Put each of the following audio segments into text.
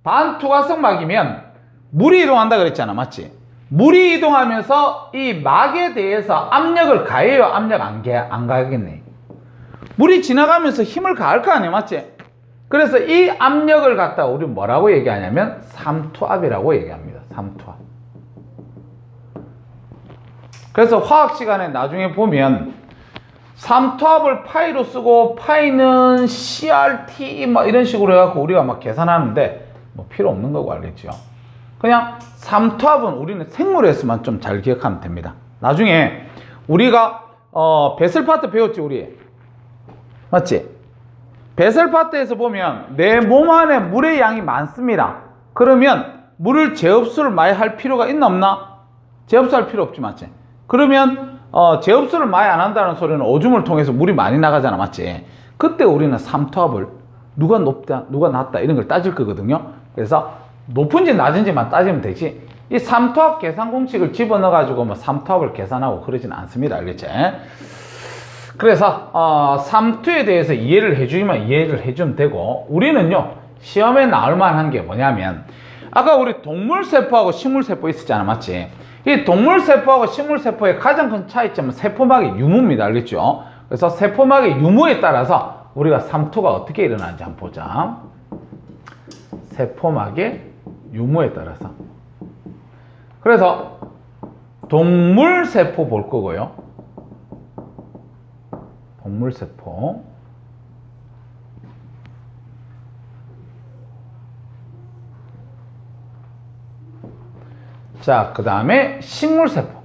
반투과성막이면 물이 이동한다 그랬잖아, 맞지? 물이 이동하면서 이 막에 대해서 압력을 가해요, 압력 안 가하겠네? 물이 지나가면서 힘을 가할 거 아니야, 맞지? 그래서 이 압력을 갖다가 우리 뭐라고 얘기하냐면 삼투압이라고 얘기합니다. 삼투압. 그래서 화학 시간에 나중에 보면 삼투압을 파이로 쓰고 파이는 CRT 막 이런 식으로 해갖고 우리가 막 계산하는데 뭐 필요 없는 거고 알겠죠? 그냥 삼투압은 우리는 생물에서만 좀 잘 기억하면 됩니다. 나중에 우리가 베슬 파트 배웠지 우리? 맞지? 베슬 파트에서 보면 내 몸 안에 물의 양이 많습니다. 그러면 물을 재흡수를 많이 할 필요가 있나 없나? 재흡수할 필요 없지, 맞지? 그러면 재흡수를 많이 안 한다는 소리는 오줌을 통해서 물이 많이 나가잖아, 맞지? 그때 우리는 삼투압을 누가 높다, 누가 낮다 이런 걸 따질 거거든요. 그래서 높은지 낮은지만 따지면 되지, 이 삼투압 계산 공식을 집어넣어 가지고 뭐 삼투압을 계산하고 그러진 않습니다, 알겠지? 그래서 삼투에 대해서 이해를 해주면 되고, 우리는요 시험에 나올 만한 게 뭐냐면 아까 우리 동물세포하고 식물세포 있었잖아, 맞지? 이 동물세포하고 식물세포의 가장 큰 차이점은 세포막의 유무입니다, 알겠죠? 그래서 세포막의 유무에 따라서 우리가 삼투가 어떻게 일어나는지 한번 보자. 세포막의 유무에 따라서. 그래서 동물세포 볼 거고요. 동물세포. 자, 그 다음에 식물세포.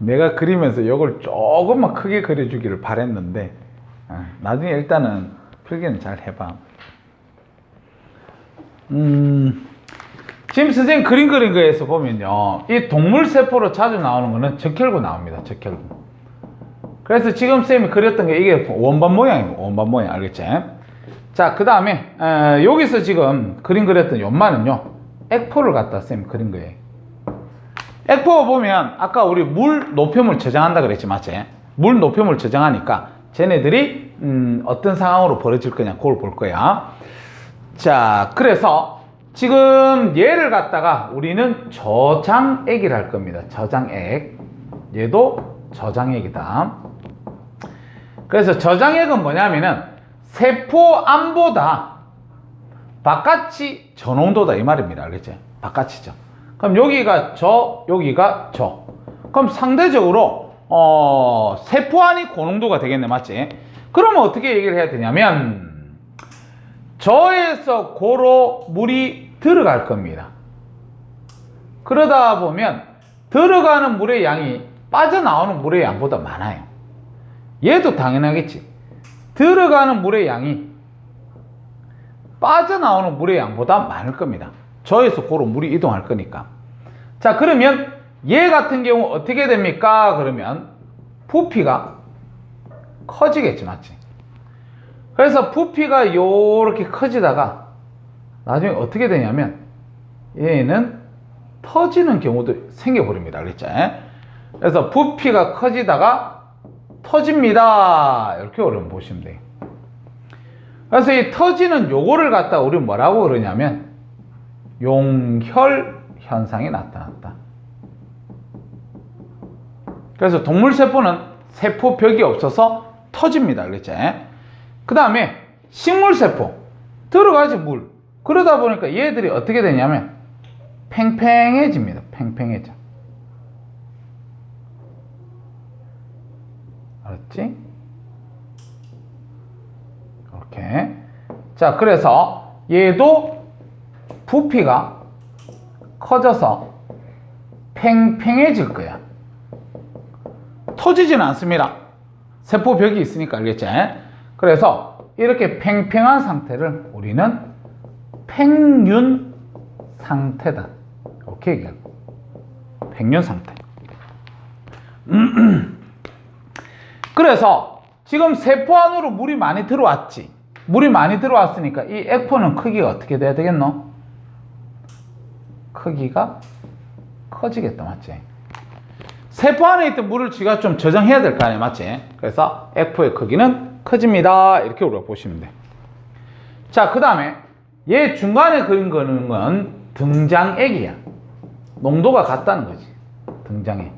내가 그리면서 이걸 조금만 크게 그려주기를 바랬는데 나중에 일단은 필기는 잘 해봐. 지금 선생님 그림 그린 거에서 보면요, 이 동물세포로 자주 나오는 거는 적혈구 나옵니다. 적혈구. 그래서 지금 쌤이 그렸던 게 이게 원반 모양이고, 원반 모양, 알겠지? 자, 그 다음에 여기서 지금 그림 그렸던 연마는요 액포를 갖다 쌤이 그린 거예요. 액포 보면 아까 우리 물 노폐물 저장한다 그랬지, 맞지? 물 노폐물 저장하니까 쟤네들이 어떤 상황으로 벌어질 거냐 그걸 볼 거야. 자, 그래서 지금 얘를 갖다가 우리는 저장액이라 할 겁니다. 저장액. 얘도 저장액이다. 그래서 저장액은 뭐냐면은 세포 안보다 바깥이 저농도다 이 말입니다, 알겠지? 바깥이죠. 그럼 여기가 저, 여기가 저. 그럼 상대적으로 세포 안이 고농도가 되겠네, 맞지? 그러면 어떻게 얘기를 해야 되냐면 저에서 고로 물이 들어갈 겁니다. 그러다 보면 들어가는 물의 양이 빠져나오는 물의 양보다 많아요. 얘도 당연하겠지. 들어가는 물의 양이 빠져나오는 물의 양보다 많을 겁니다. 저에서 고로 물이 이동할 거니까. 자, 그러면 얘 같은 경우 어떻게 됩니까? 그러면 부피가 커지겠지, 맞지? 그래서 부피가 요렇게 커지다가 나중에 어떻게 되냐면 얘는 터지는 경우도 생겨버립니다, 알겠죠? 그래서 부피가 커지다가 터집니다, 이렇게 어려움 보시면 돼요. 그래서 이 터지는 요거를 갖다 우리 뭐라고 그러냐면 용혈 현상이 나타났다. 그래서 동물세포는 세포벽이 없어서 터집니다. 그렇지? 그 다음에 식물세포 들어가지 물. 그러다 보니까 얘들이 어떻게 되냐면 팽팽해집니다. 팽팽해져. 알았지? 이렇게. 자, 그래서 얘도 부피가 커져서 팽팽해질 거야. 터지지는 않습니다. 세포벽이 있으니까, 알겠지? 그래서 이렇게 팽팽한 상태를 우리는 팽윤 상태다. 이렇게 얘기하고. 팽윤 상태. 그래서 지금 세포 안으로 물이 많이 들어왔지. 물이 많이 들어왔으니까 이 액포는 크기가 어떻게 돼야 되겠노? 크기가 커지겠다. 맞지? 세포 안에 있던 물을 지가 좀 저장해야 될 거 아니야. 맞지? 그래서 액포의 크기는 커집니다. 이렇게 우리가 보시면 돼. 자, 그 다음에 얘 중간에 그린 거는 등장액이야. 농도가 같다는 거지. 등장액.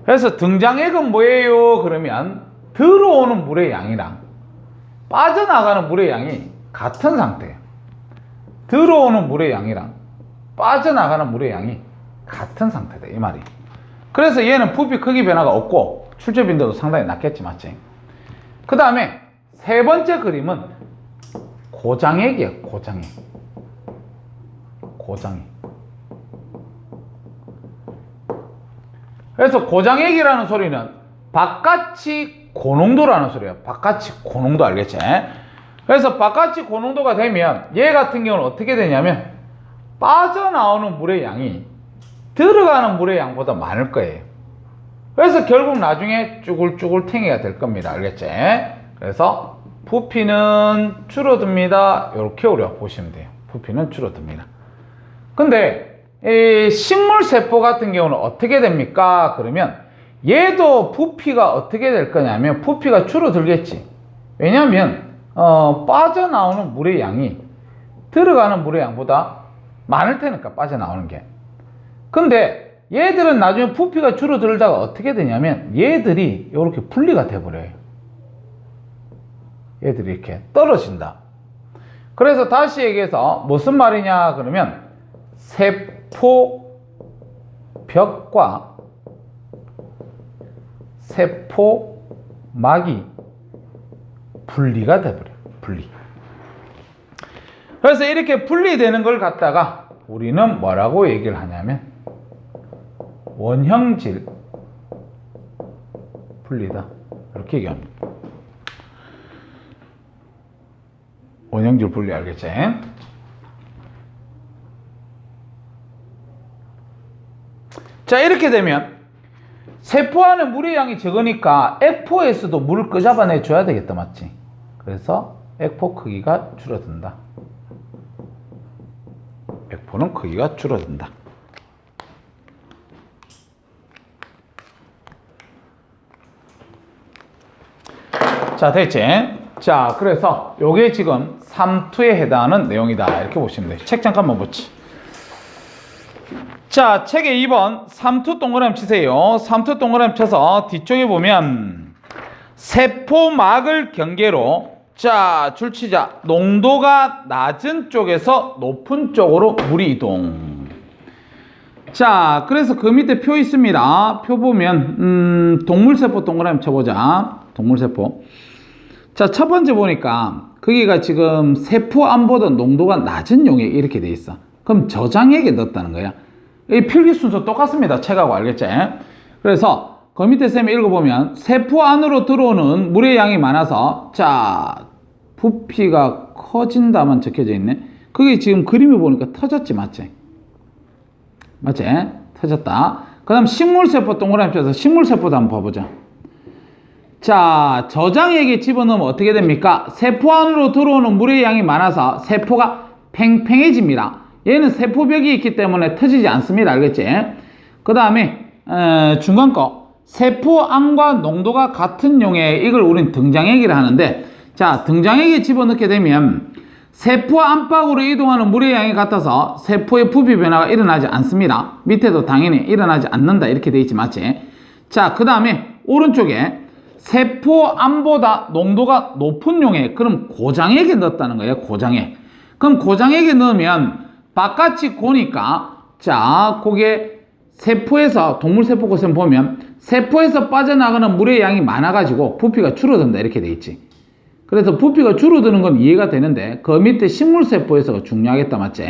그래서 등장액은 뭐예요? 그러면 들어오는 물의 양이랑 빠져나가는 물의 양이 같은 상태예요. 들어오는 물의 양이랑 빠져나가는 물의 양이 같은 상태다. 이 말이. 그래서 얘는 부피 크기 변화가 없고 출처 빈도도 상당히 낮겠지. 맞지? 그 다음에 세 번째 그림은 고장액이야. 고장액. 고장액. 그래서 고장액이라는 소리는 바깥이 고농도라는 소리야. 바깥이 고농도. 알겠지? 그래서 바깥이 고농도가 되면 얘 같은 경우는 어떻게 되냐면 빠져나오는 물의 양이 들어가는 물의 양보다 많을 거예요. 그래서 결국 나중에 쭈글쭈글탱이가 될 겁니다. 알겠지? 그래서 부피는 줄어듭니다. 이렇게 우리가 보시면 돼요. 부피는 줄어듭니다. 근데 이 식물세포 같은 경우는 어떻게 됩니까? 그러면 얘도 부피가 어떻게 될 거냐면 부피가 줄어들겠지. 왜냐하면 빠져나오는 물의 양이 들어가는 물의 양보다 많을 테니까, 빠져나오는 게. 근데 얘들은 나중에 부피가 줄어들다가 어떻게 되냐면 얘들이 이렇게 분리가 돼버려요. 얘들이 이렇게 떨어진다. 그래서 다시 얘기해서 무슨 말이냐 그러면 세포벽과 세포막이 분리가 돼버려요. 분리. 그래서 이렇게 분리되는 걸 갖다가 우리는 뭐라고 얘기를 하냐면 원형질 분리다. 이렇게 얘기합니다. 원형질 분리. 알겠지? 자, 이렇게 되면 세포 안에 물의 양이 적으니까 액포에서도 물을 끄잡아내 줘야 되겠다. 맞지? 그래서 액포 크기가 줄어든다. 액포는 크기가 줄어든다. 자, 됐지? 자, 그래서 요게 지금 3투에 해당하는 내용이다. 이렇게 보시면 돼요. 책 잠깐만 보지. 자, 책에 2번 3투 동그라미 치세요. 3투 동그라미 쳐서 뒤쪽에 보면 세포막을 경계로 자, 줄치자. 농도가 낮은 쪽에서 높은 쪽으로 물이 이동. 자, 그래서 그 밑에 표 있습니다. 표 보면 동물세포 동그라미 쳐보자. 동물세포. 자, 첫 번째 보니까 거기가 지금 세포 안보다 농도가 낮은 용액 이렇게 돼 있어. 그럼 저장액에 넣었다는 거야. 이 필기 순서 똑같습니다. 책하고. 알겠지? 그래서 그 밑에 쌤이 읽어보면 세포 안으로 들어오는 물의 양이 많아서 자, 부피가 커진다만 적혀져 있네. 그게 지금 그림을 보니까 터졌지. 맞지? 맞지? 터졌다. 그 다음 식물세포 동그라미 쳐서 식물세포도 한번 봐보자. 자, 저장액에 집어넣으면 어떻게 됩니까? 세포 안으로 들어오는 물의 양이 많아서 세포가 팽팽해집니다. 얘는 세포벽이 있기 때문에 터지지 않습니다. 알겠지? 그 다음에 중간 거 세포 안과 농도가 같은 용액, 이걸 우린 등장액이라 하는데, 자, 등장액에 집어넣게 되면 세포 안팎으로 이동하는 물의 양이 같아서 세포의 부피 변화가 일어나지 않습니다. 밑에도 당연히 일어나지 않는다 이렇게 돼 있지 맞지? 자, 그 다음에 오른쪽에 세포 안보다 농도가 높은 용액, 그럼 고장액에 넣었다는 거예요. 고장액. 그럼 고장액에 넣으면 바깥이 고니까 자, 그게 세포에서 동물세포 곳에 보면 세포에서 빠져나가는 물의 양이 많아가지고 부피가 줄어든다 이렇게 돼 있지. 그래서 부피가 줄어드는 건 이해가 되는데 그 밑에 식물세포에서가 중요하겠다 맞지?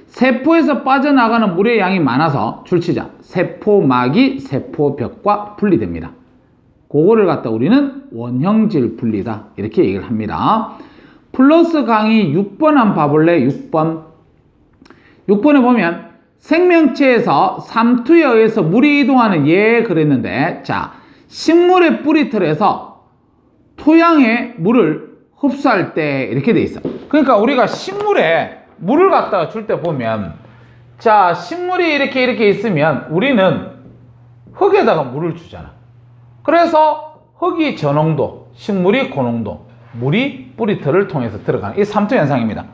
세포에서 빠져나가는 물의 양이 많아서 출치자 세포막이 세포벽과 분리됩니다. 그거를 갖다 우리는 원형질 분리다 이렇게 얘기를 합니다. 플러스 강의 6번 한번 봐볼래? 6번에 보면 생명체에서 삼투에 의해서 물이 이동하는 예 그랬는데 자, 식물의 뿌리틀에서 토양에 물을 흡수할 때 이렇게 돼 있어. 그러니까 우리가 식물에 물을 갖다가 줄 때 보면 자, 식물이 이렇게 있으면 우리는 흙에다가 물을 주잖아. 그래서 흙이 저농도, 식물이 고농도, 물이 뿌리틀을 통해서 들어가는 이 삼투 현상입니다.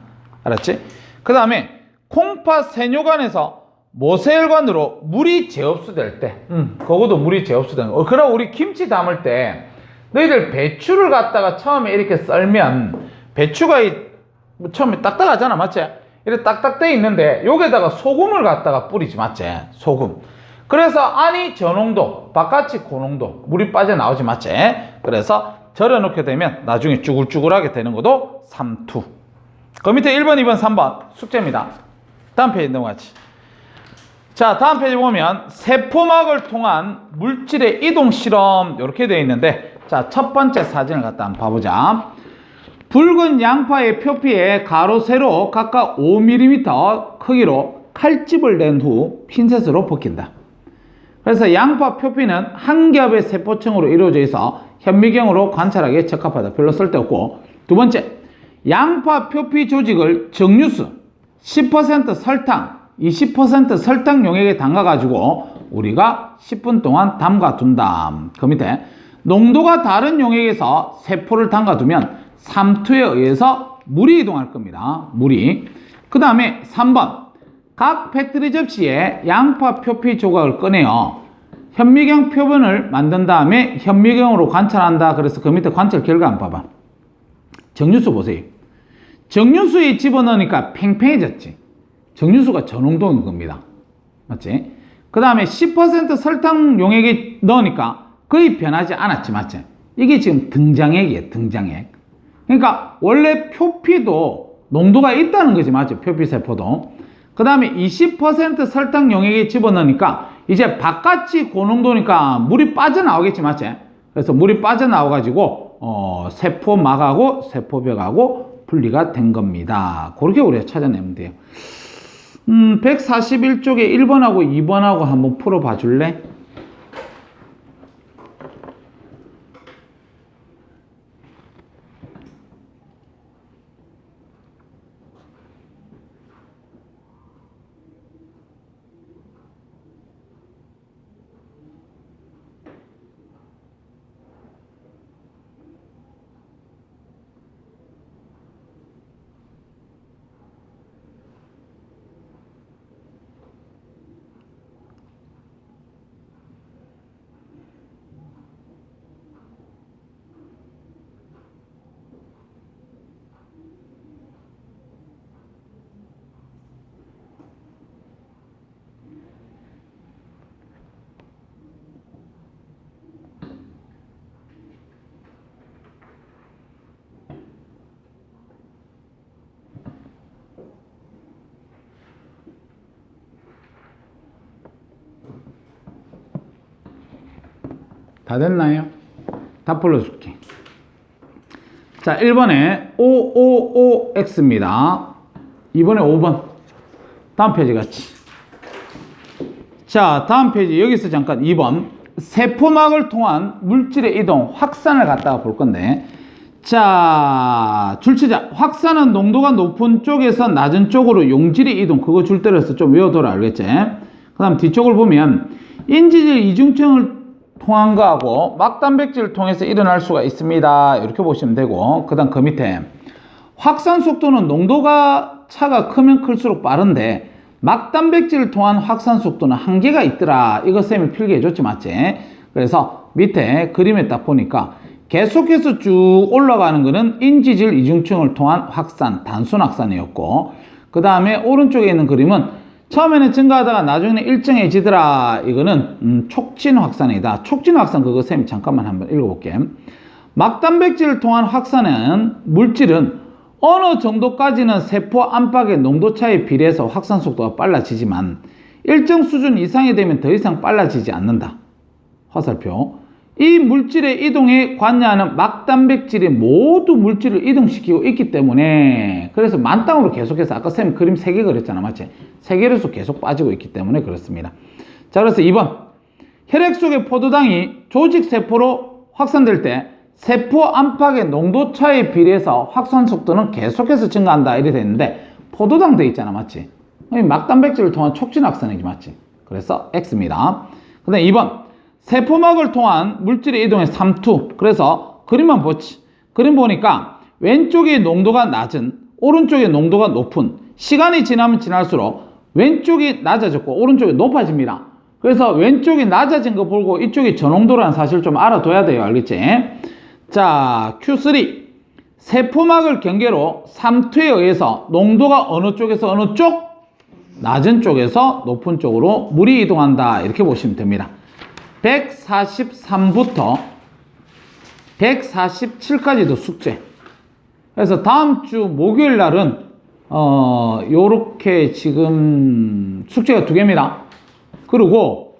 알았지? 그 다음에 콩팥 세뇨관에서 모세혈관으로 물이 재흡수될 때 그것도 물이 재흡수되는 거. 그럼 우리 김치 담을 때 너희들 배추를 갖다가 처음에 이렇게 썰면 배추가 처음에 딱딱하잖아 맞지? 이렇게 딱딱돼 있는데 여기다가 소금을 갖다가 뿌리지 맞지? 소금. 그래서 안이 저농도 바깥이 고농도 물이 빠져나오지 맞지? 그래서 절여놓게 되면 나중에 쭈글쭈글하게 되는 것도 삼투. 그 밑에 1번 2번 3번 숙제입니다. 다음 페이지 넘어가지. 자, 다음 페이지 보면 세포막을 통한 물질의 이동 실험 이렇게 되어 있는데 자, 첫 번째 사진을 갖다 한번 봐보자. 붉은 양파의 표피에 가로 세로 각각 5mm 크기로 칼집을 낸 후 핀셋으로 벗긴다. 그래서 양파 표피는 한 겹의 세포층으로 이루어져 있어 현미경으로 관찰하기에 적합하다. 별로 쓸데없고. 두 번째, 양파 표피 조직을 정류수 10% 설탕 20% 설탕 용액에 담가가지고 우리가 10분 동안 담가둔다. 그 밑에 농도가 다른 용액에서 세포를 담가두면 삼투에 의해서 물이 이동할 겁니다. 물이. 그 다음에 3번 각 패트리 접시에 양파 표피 조각을 꺼내어 현미경 표본을 만든 다음에 현미경으로 관찰한다. 그래서 그 밑에 관찰 결과 한번 봐봐. 정류수 보세요. 정류수에 집어넣으니까 팽팽해졌지. 정류수가 저농도인 겁니다. 맞지? 그 다음에 10% 설탕 용액에 넣으니까 거의 변하지 않았지. 맞지? 이게 지금 등장액이에요. 등장액. 그러니까 원래 표피도 농도가 있다는 거지. 맞지? 표피세포도. 그 다음에 20% 설탕 용액에 집어넣으니까 이제 바깥이 고농도니까 물이 빠져나오겠지. 맞지? 그래서 물이 빠져나와가지고 세포막하고 세포벽하고 분리가 된 겁니다. 그렇게 우리가 찾아내면 돼요. 141쪽에 1번하고 2번하고 한번 풀어봐 줄래? 다 됐나요? 다 풀어줄게. 자, 1번에 555X입니다. 2번에 5번. 다음 페이지 같이. 자, 다음 페이지 여기서 잠깐 2번. 세포막을 통한 물질의 이동, 확산을 갖다가 볼 건데, 자, 출처자. 확산은 농도가 높은 쪽에서 낮은 쪽으로 용질의 이동, 그거 줄 때려서 좀 외워둬라, 알겠지? 그 다음 뒤쪽을 보면, 인지질 이중증을 통한 거하고 막단백질을 통해서 일어날 수가 있습니다. 이렇게 보시면 되고, 그 다음 그 밑에 확산 속도는 농도가 차가 크면 클수록 빠른데 막단백질을 통한 확산 속도는 한계가 있더라. 이거 쌤이 필기해 줬지 맞지? 그래서 밑에 그림에 딱 보니까 계속해서 쭉 올라가는 거는 인지질 이중층을 통한 확산, 단순 확산이었고, 그 다음에 오른쪽에 있는 그림은 처음에는 증가하다가 나중에는 일정해지더라. 이거는 촉진 확산이다. 촉진 확산 그거 쌤이 잠깐만 한번 읽어볼게. 막단백질을 통한 확산은 물질은 어느 정도까지는 세포 안팎의 농도차에 비례해서 확산 속도가 빨라지지만 일정 수준 이상이 되면 더 이상 빨라지지 않는다. 화살표. 이 물질의 이동에 관여하는 막단백질이 모두 물질을 이동시키고 있기 때문에, 그래서 만땅으로 계속해서 아까 쌤 그림 3개 그렸잖아 맞지? 3개로서 계속 빠지고 있기 때문에 그렇습니다. 자, 그래서 2번 혈액 속의 포도당이 조직 세포로 확산될 때 세포 안팎의 농도차에 비례해서 확산 속도는 계속해서 증가한다 이렇게 되어 있는데, 포도당 돼 있잖아 맞지? 막단백질을 통한 촉진 확산이지 맞지? 그래서 X입니다. 그 다음에 2번 세포막을 통한 물질의 이동의 3투. 그래서 그림만 보지. 그림 보니까 왼쪽의 농도가 낮은, 오른쪽의 농도가 높은, 시간이 지나면 지날수록 왼쪽이 낮아졌고 오른쪽이 높아집니다. 그래서 왼쪽이 낮아진 거 보고 이쪽이 저농도라는 사실 좀 알아둬야 돼요. 알겠지? 자, Q3 세포막을 경계로 3투에 의해서 농도가 어느 쪽에서 어느 쪽? 낮은 쪽에서 높은 쪽으로 물이 이동한다. 이렇게 보시면 됩니다. 143부터 147까지도 숙제. 그래서 다음 주 목요일 날은 요렇게 지금 숙제가 2개입니다. 그리고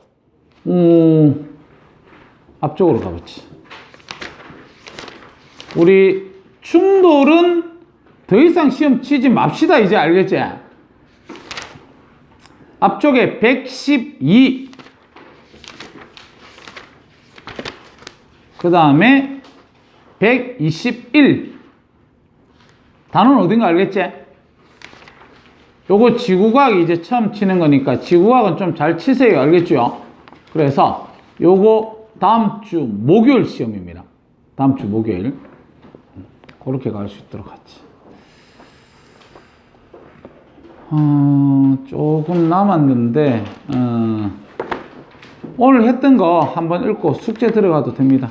앞쪽으로 가보지. 우리 충돌은 더 이상 시험 치지 맙시다. 이제 알겠지? 앞쪽에 112, 그 다음에 121. 단어는 어딘가 알겠지? 요거 지구과학 이제 처음 치는 거니까 지구과학은 좀 잘 치세요. 알겠죠? 그래서 요거 다음 주 목요일 시험입니다. 다음 주 목요일. 그렇게 갈 수 있도록 하지. 조금 남았는데 오늘 했던 거 한번 읽고 숙제 들어가도 됩니다.